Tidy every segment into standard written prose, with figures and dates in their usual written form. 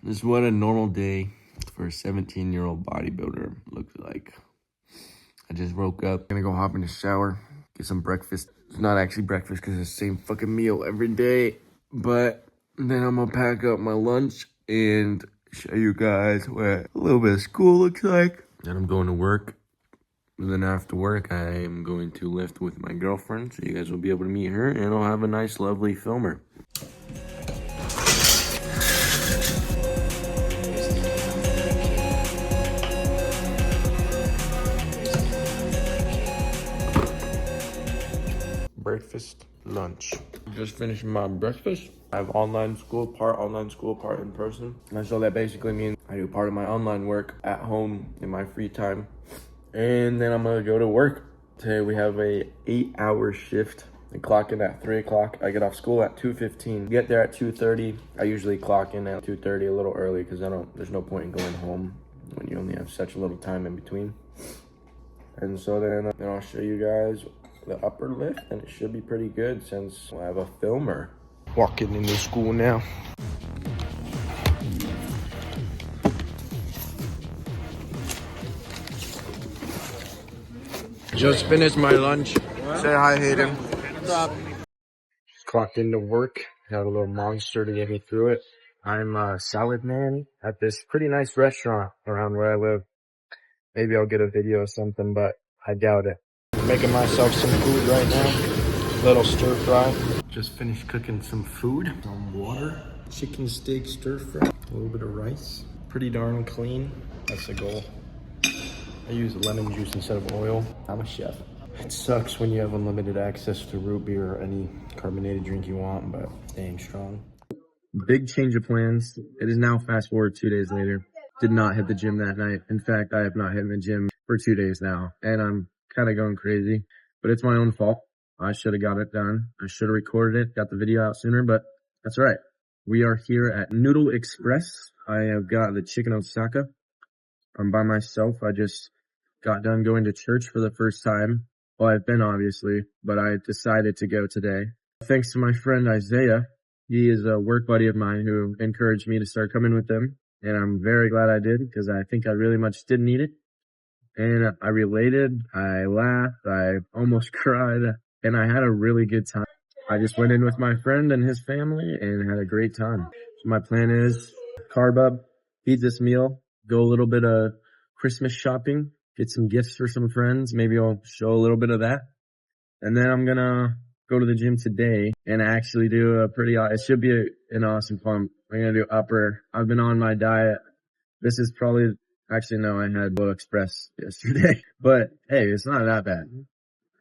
This is what a normal day for a 17-year-old bodybuilder looks like. I just woke up, gonna go hop in the shower, get some breakfast. It's not actually breakfast because it's the same fucking meal every day. But then I'm gonna pack up my lunch and show you guys what a little bit of school looks like. Then I'm going to work. And then after work, I am going to lift with my girlfriend, so you guys will be able to meet her, and I'll have a nice, lovely filmer. Breakfast, lunch. Just finished my breakfast. I have online school, part in person. And so that basically means I do part of my online work at home in my free time. And then I'm gonna go to work. Today we have a 8-hour shift. I clock in at 3 o'clock. I get off school at 2:15. Get there at 2:30. I usually clock in at 2:30, a little early, because there's no point in going home when you only have such a little time in between. And so then I'll show you guys the upper lift, and it should be pretty good since we'll have a filmer. Walking into school now. Just finished my lunch. Say hi, Hayden. What's up? Just clocked into work. Got a little monster to get me through it. I'm a salad man at this pretty nice restaurant around where I live. Maybe I'll get a video or something, but I doubt it. Making myself some food right now. Little stir fry. Just finished cooking some food. Some water. Chicken steak stir fry. A little bit of rice. Pretty darn clean. That's the goal. I use lemon juice instead of oil. I'm a chef. It sucks when you have unlimited access to root beer or any carbonated drink you want, but staying strong. Big change of plans. It is now fast forward 2 days later. Did not hit the gym that night. In fact, I have not hit the gym for 2 days now, and I'm kind of going crazy, but it's my own fault. I should have got it done. I should have recorded it, got the video out sooner, but that's right. We are here at Noodle Express. I have got the chicken Osaka. I'm by myself. I just got done going to church for the first time. Well, I've been obviously, but I decided to go today. Thanks to my friend Isaiah. He is a work buddy of mine who encouraged me to start coming with them. And I'm very glad I did, because I think I really much did need it. And I related, I laughed, I almost cried, and I had a really good time. I just went in with my friend and his family and had a great time. So my plan is carb up, eat this meal, go a little bit of Christmas shopping, get some gifts for some friends. Maybe I'll show a little bit of that. And then I'm gonna go to the gym today and actually do it should be an awesome pump. I'm gonna do upper. I've been on my diet. This is probably, actually no, I had Bow Express yesterday, but hey, it's not that bad.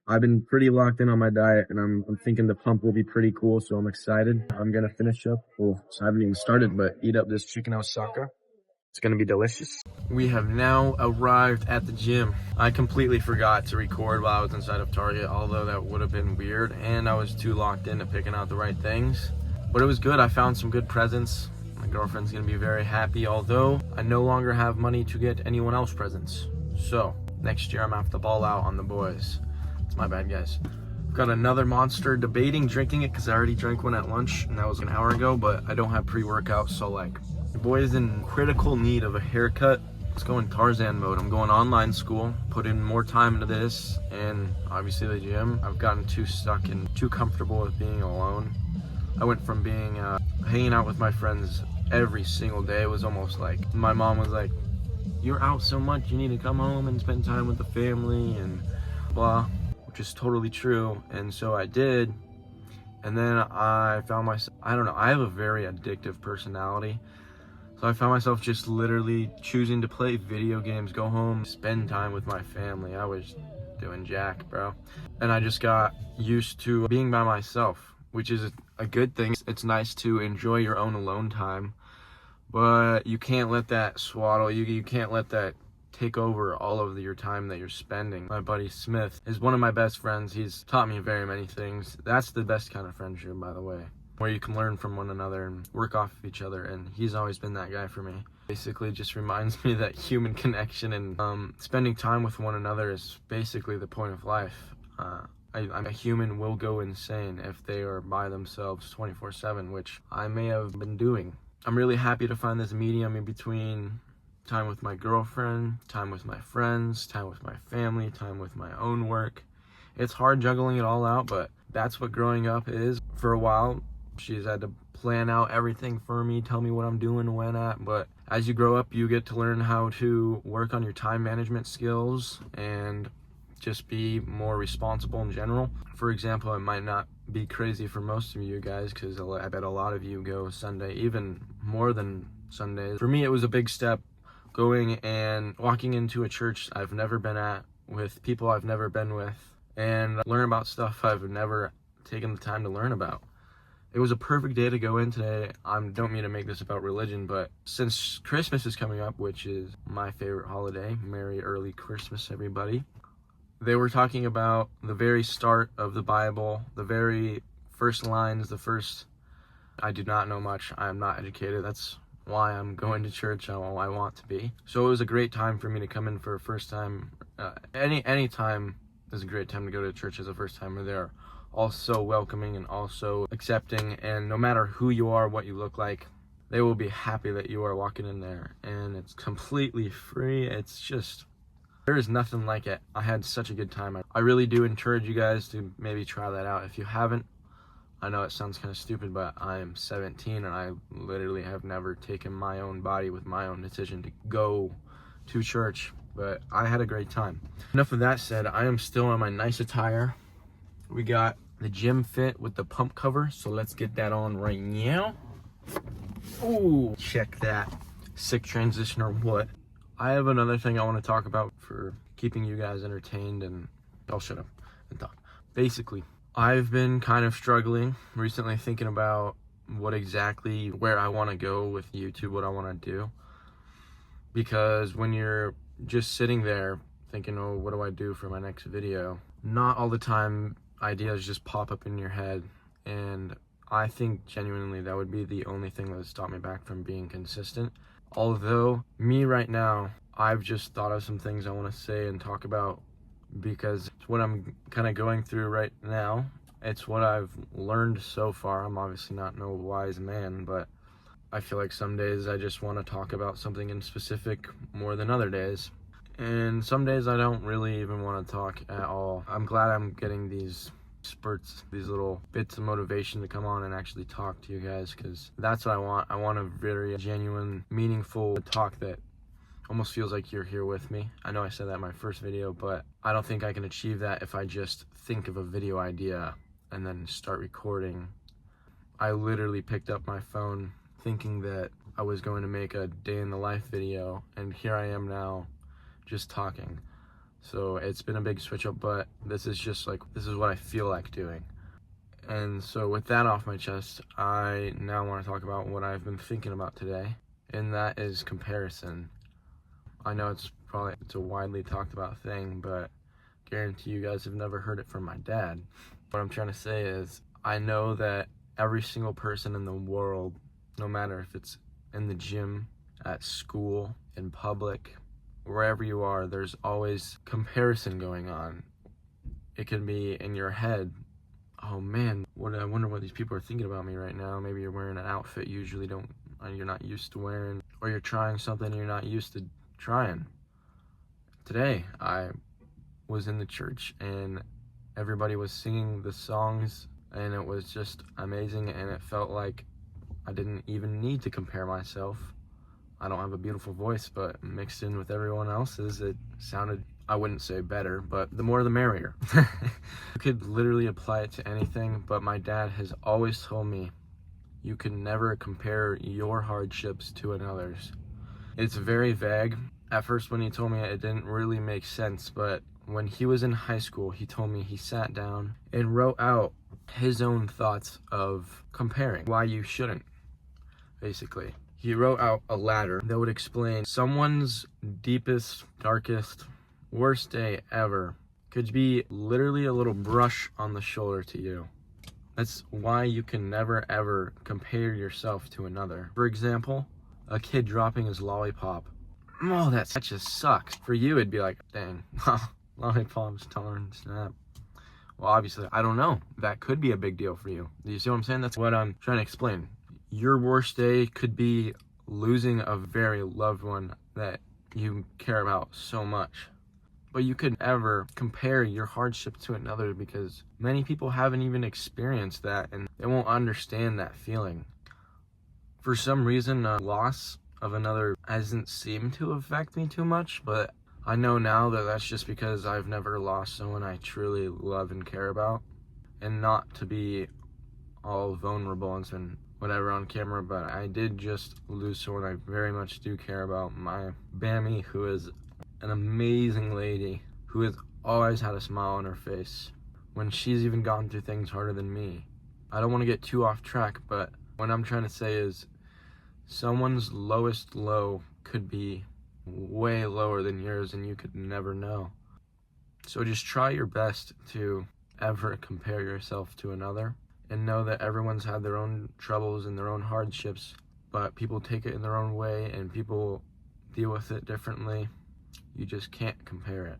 I've been pretty locked in on my diet, and I'm thinking the pump will be pretty cool, so I'm excited. I'm gonna finish up. Well, so I haven't even started, but eat up this chicken Osaka. It's gonna be delicious. We have now arrived at the gym. I completely forgot to record while I was inside of Target, although that would have been weird, and I was too locked into picking out the right things. But it was good. I found some good presents. My girlfriend's gonna be very happy, although I no longer have money to get anyone else presents. So next year I'm gonna have to ball out on the boys. It's my bad, guys. I've got another monster, debating drinking it because I already drank one at lunch, and that was an hour ago, but I don't have pre-workout, so like, the boy is in critical need of a haircut. Let's go in Tarzan mode. I'm going online school, put in more time into this, and obviously the gym. I've gotten too stuck and too comfortable with being alone. I went from being hanging out with my friends every single day. It was almost like my mom was like, you're out so much, you need to come home and spend time with the family and blah, which is totally true. And so I did. And then I found myself, I don't know, I have a very addictive personality. So I found myself just literally choosing to play video games, go home, spend time with my family. I was doing jack, bro. And I just got used to being by myself, which is a good thing. It's nice to enjoy your own alone time, but you can't let that swaddle you. You can't let that take over all of your time that you're spending. My buddy Smith is one of my best friends. He's taught me very many things. That's the best kind of friendship, by the way, where you can learn from one another and work off of each other, and he's always been that guy for me. Basically just reminds me that human connection and spending time with one another is basically the point of life. A human will go insane if they are by themselves 24/7, which I may have been doing. I'm really happy to find this medium in between time with my girlfriend, time with my friends, time with my family, time with my own work. It's hard juggling it all out, but that's what growing up is. For a while, she's had to plan out everything for me, tell me what I'm doing when at, but as you grow up, you get to learn how to work on your time management skills and just be more responsible in general. For example, it might not be crazy for most of you guys, because I bet a lot of you go Sunday, even more than Sundays. For me, it was a big step going and walking into a church I've never been at, with people I've never been with, and learn about stuff I've never taken the time to learn about. It was a perfect day to go in today. I don't mean to make this about religion, but since Christmas is coming up, which is my favorite holiday, Merry Early Christmas, everybody. They were talking about the very start of the Bible, the very first lines, I do not know much. I am not educated. That's why I'm going to church. I want to be. So it was a great time for me to come in for a first time. Any time is a great time to go to church as a first timer. They're all so welcoming and also accepting, and no matter who you are, what you look like, they will be happy that you are walking in there, and it's completely free. It's just, there is nothing like it. I had such a good time. I really do encourage you guys to maybe try that out if you haven't. I know it sounds kind of stupid, but I am 17 and I literally have never taken my own body with my own decision to go to church, but I had a great time. Enough of that said, I am still in my nice attire. We got the gym fit with the pump cover, so let's get that on right now. Ooh, check that. Sick transition or what? I have another thing I want to talk about for keeping you guys entertained, and I'll shut up and talk. Basically, I've been kind of struggling recently thinking about where I want to go with YouTube, what I want to do. Because when you're just sitting there thinking, oh, what do I do for my next video? Not all the time ideas just pop up in your head, and I think genuinely that would be the only thing that would stop me back from being consistent. Although me right now, I've just thought of some things I want to say and talk about, because it's what I'm kind of going through right now. It's what I've learned so far. I'm obviously not no wise man, but I feel like some days I just want to talk about something in specific more than other days. And some days I don't really even want to talk at all. I'm glad I'm getting these spurts, these little bits of motivation to come on and actually talk to you guys, because that's what I want. I want a very genuine, meaningful talk that almost feels like you're here with me. I know I said that in my first video, but I don't think I can achieve that if I just think of a video idea and then start recording. I literally picked up my phone thinking that I was going to make a day in the life video, and here I am now just talking. So it's been a big switch up, but this is what I feel like doing. And so with that off my chest, I now want to talk about what I've been thinking about today, and that is comparison. I know it's a widely talked about thing, but guarantee you guys have never heard it from my dad. What I'm trying to say is, I know that every single person in the world, no matter if it's in the gym, at school, in public, wherever you are, there's always comparison going on. It can be in your head. Oh man, I wonder what these people are thinking about me right now. Maybe you're wearing an outfit you're not used to wearing, or you're trying something you're not used to trying. Today, I was in the church and everybody was singing the songs, and it was just amazing, and it felt like I didn't even need to compare myself. I don't have a beautiful voice, but mixed in with everyone else's, it sounded, I wouldn't say better, but the more the merrier. You could literally apply it to anything, but my dad has always told me, you can never compare your hardships to another's. It's very vague. At first when he told me it didn't really make sense, but when he was in high school, he told me he sat down and wrote out his own thoughts of comparing, why you shouldn't, basically. He wrote out a ladder that would explain someone's deepest, darkest, worst day ever could be literally a little brush on the shoulder to you. That's why you can never ever compare yourself to another. For example, a kid dropping his lollipop. Oh, that just sucks. For you, it'd be like, dang, lollipops, torn, snap. Well, obviously, I don't know. That could be a big deal for you. Do you see what I'm saying? That's what I'm trying to explain. Your worst day could be losing a very loved one that you care about so much. But you could never compare your hardship to another, because many people haven't even experienced that and they won't understand that feeling. For some reason, loss of another hasn't seemed to affect me too much, but I know now that that's just because I've never lost someone I truly love and care about. And not to be all vulnerable and whatever on camera, but I did just lose someone I very much do care about. My Bammy, who is an amazing lady, who has always had a smile on her face when she's even gone through things harder than me. I don't want to get too off track, but what I'm trying to say is someone's lowest low could be way lower than yours, and you could never know. So just try your best to ever compare yourself to another, and know that everyone's had their own troubles and their own hardships, but people take it in their own way and people deal with it differently. You just can't compare it.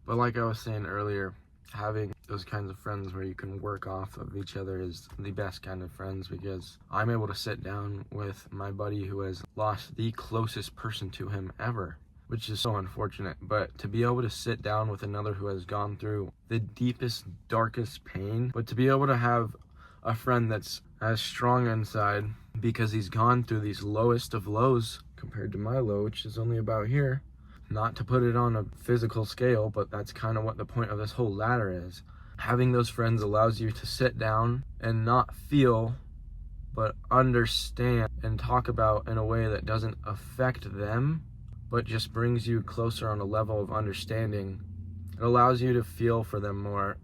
But like I was saying earlier, having those kinds of friends where you can work off of each other is the best kind of friends, because I'm able to sit down with my buddy who has lost the closest person to him ever, which is so unfortunate. But to be able to sit down with another who has gone through the deepest, darkest pain, but to be able to have a friend that's as strong inside because he's gone through these lowest of lows compared to my low, which is only about here. Not to put it on a physical scale, but that's kind of what the point of this whole ladder is. Having those friends allows you to sit down and not feel, but understand and talk about in a way that doesn't affect them, but just brings you closer on a level of understanding. It allows you to feel for them more,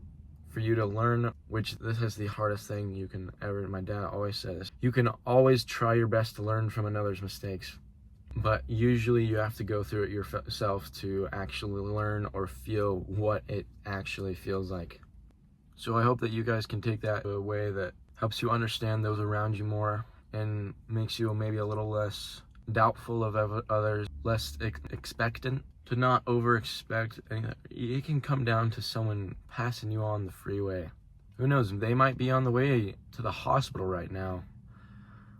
for you to learn, which this is the hardest thing you can ever, my dad always says, you can always try your best to learn from another's mistakes, but usually you have to go through it yourself to actually learn or feel what it actually feels like. So I hope that you guys can take that a way that helps you understand those around you more and makes you maybe a little less doubtful of others, less expectant, to not over expect. It can come down to someone passing you on the freeway. Who knows, they might be on the way to the hospital right now.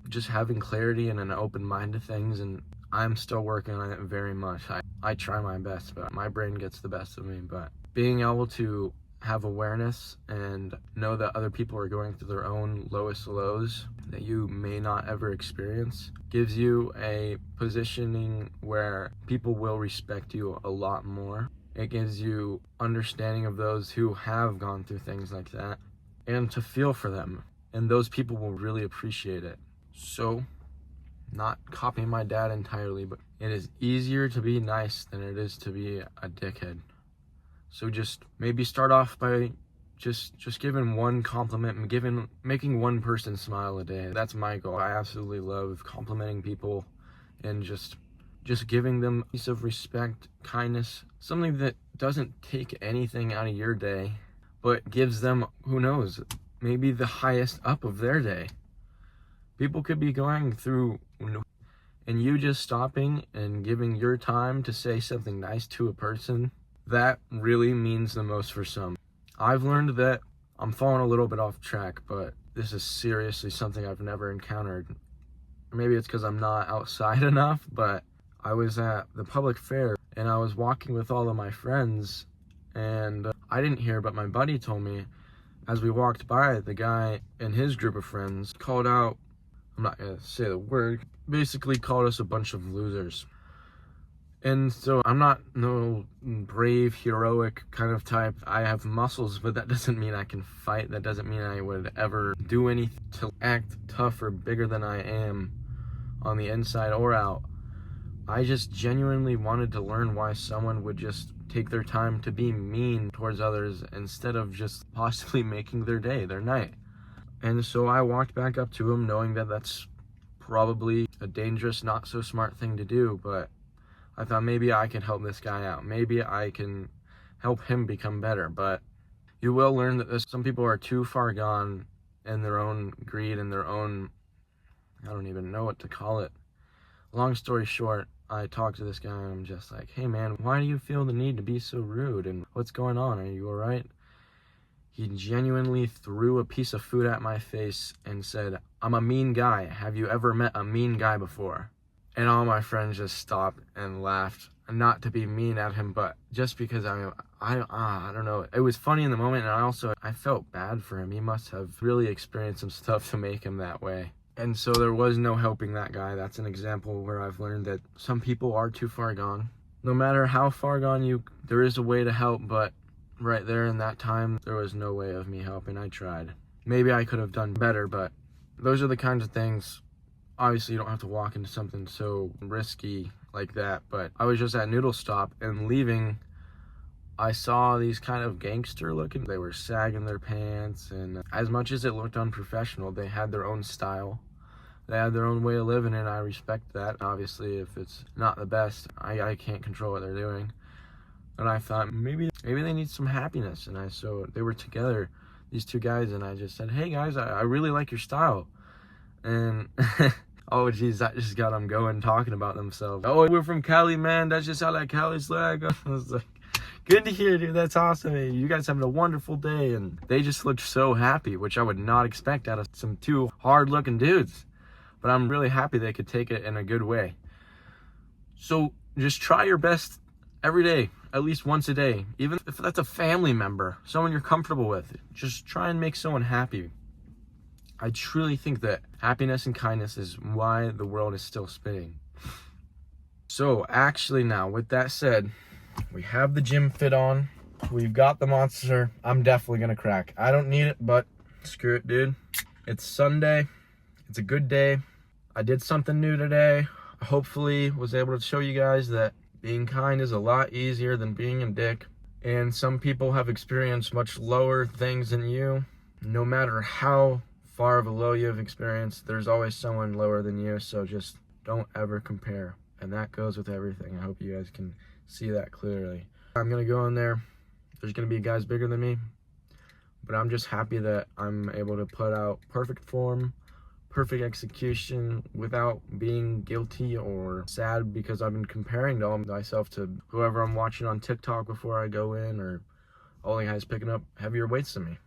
Just having clarity and an open mind to things, and I'm still working on it very much. I try my best, but my brain gets the best of me. But being able to have awareness and know that other people are going through their own lowest lows that you may not ever experience gives you a positioning where people will respect you a lot more. It gives you understanding of those who have gone through things like that, and to feel for them, and those people will really appreciate it. So, not copying my dad entirely, but it is easier to be nice than it is to be a dickhead. So just maybe start off by just giving one compliment and making one person smile a day. That's my goal. I absolutely love complimenting people and just giving them a piece of respect, kindness, something that doesn't take anything out of your day, but gives them, who knows, maybe the highest up of their day. People could be going through, and you just stopping and giving your time to say something nice to a person, that really means the most for some. I've learned that I'm falling a little bit off track, but this is seriously something I've never encountered. Maybe it's because I'm not outside enough, but I was at the public fair and I was walking with all of my friends, and I didn't hear, but my buddy told me as we walked by, the guy and his group of friends called out, I'm not gonna say the word, basically called us a bunch of losers. And so I'm not no brave, heroic kind of type. I have muscles, but that doesn't mean I can fight. That doesn't mean I would ever do anything to act tough or bigger than I am on the inside or out. I just genuinely wanted to learn why someone would just take their time to be mean towards others instead of just possibly making their day, their night. And so I walked back up to him knowing that that's probably a dangerous, not so smart thing to do, but I thought maybe I can help this guy out. Maybe I can help him become better. But you will learn that some people are too far gone in their own greed and their own, I don't even know what to call it. Long story short, I talked to this guy and I'm just like, hey man, why do you feel the need to be so rude? And what's going on? Are you all right? He genuinely threw a piece of food at my face and said, I'm a mean guy. Have you ever met a mean guy before? And all my friends just stopped and laughed. Not to be mean at him, but just because I don't know. It was funny in the moment, and I felt bad for him. He must have really experienced some stuff to make him that way. And so there was no helping that guy. That's an example where I've learned that some people are too far gone. No matter how far gone there is a way to help, but right there in that time, there was no way of me helping. I tried. Maybe I could have done better, but those are the kinds of things. Obviously, you don't have to walk into something so risky like that, but I was just at Noodle Stop, and leaving, I saw these kind of gangster looking. They were sagging their pants, and as much as it looked unprofessional, they had their own style. They had their own way of living, and I respect that. Obviously, if it's not the best, I can't control what they're doing. And I thought maybe they need some happiness, and so they were together, these two guys, and I just said, hey guys, I really like your style. And oh geez, that just got them going, talking about themselves. Oh, we're from Cali, man. That's just how that Cali swag. I was like, good to hear, dude. That's awesome. Hey, you guys having a wonderful day. And they just looked so happy, which I would not expect out of some two hard-looking dudes. But I'm really happy they could take it in a good way. So just try your best every day, at least once a day. Even if that's a family member, someone you're comfortable with, just try and make someone happy. I truly think that happiness and kindness is why the world is still spinning. So actually now, with that said, we have the gym fit on. We've got the monster. I'm definitely gonna crack. I don't need it, but screw it, dude. It's Sunday. It's a good day. I did something new today. Hopefully was able to show you guys that being kind is a lot easier than being a dick. And some people have experienced much lower things than you. No matter how far of a low you have experienced, there's always someone lower than you, so just don't ever compare. And that goes with everything. I hope you guys can see that clearly. I'm gonna go in there. There's gonna be guys bigger than me, but I'm just happy that I'm able to put out perfect form, perfect execution without being guilty or sad because I've been comparing myself to whoever I'm watching on TikTok before I go in, or all the guys picking up heavier weights than me.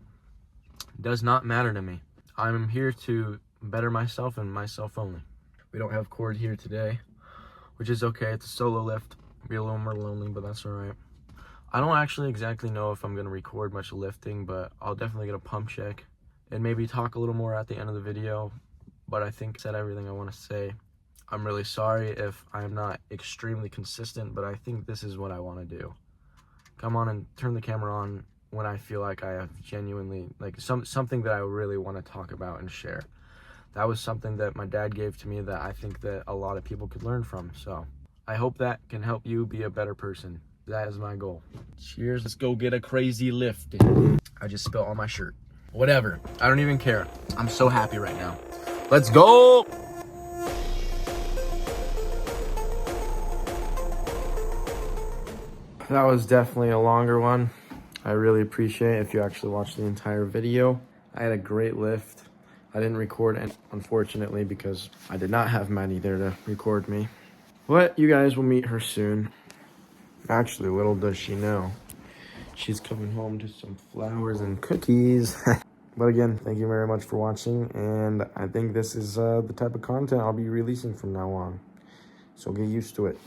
It does not matter to me. I'm here to better myself and myself only. We don't have cord here today, which is okay. It's a solo lift. It'll be a little more lonely, but that's all right. I don't actually exactly know if I'm going to record much lifting, but I'll definitely get a pump check and maybe talk a little more at the end of the video. But I think I said everything I want to say. I'm really sorry if I'm not extremely consistent, but I think this is what I want to do. Come on and turn the camera on when I feel like I have genuinely, like something that I really want to talk about and share. That was something that my dad gave to me that I think that a lot of people could learn from. So I hope that can help you be a better person. That is my goal. Cheers. Let's go get a crazy lift. I just spilled on my shirt. Whatever. I don't even care. I'm so happy right now. Let's go. That was definitely a longer one. I really appreciate it if you actually watched the entire video. I had a great lift. I didn't record it, unfortunately, because I did not have Maddie there to record me. But you guys will meet her soon. Actually, little does she know, she's coming home to some flowers and cookies. But again, thank you very much for watching, and I think this is the type of content I'll be releasing from now on. So get used to it.